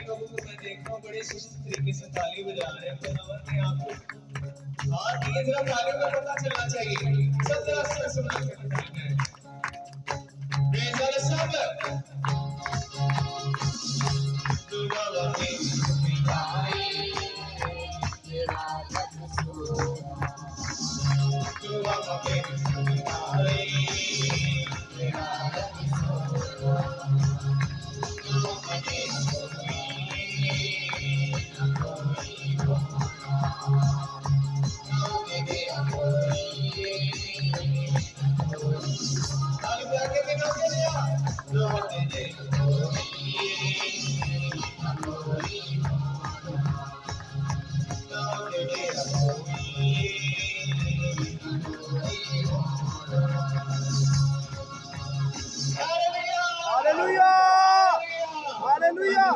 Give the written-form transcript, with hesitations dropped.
लोगों को मैं देखता हूँ बड़े सुस्त तरीके से ताली बजा रहे हैं, पर अमर ने आपको हाँ धीरे धीरे तालियों का पता चलना चाहिए। सब जरा सर सुना के बताना है बेजल सब दुआ वाली मिठाई तेरा दुआ वाली मिठाई तेरा Hallelujah! Hallelujah!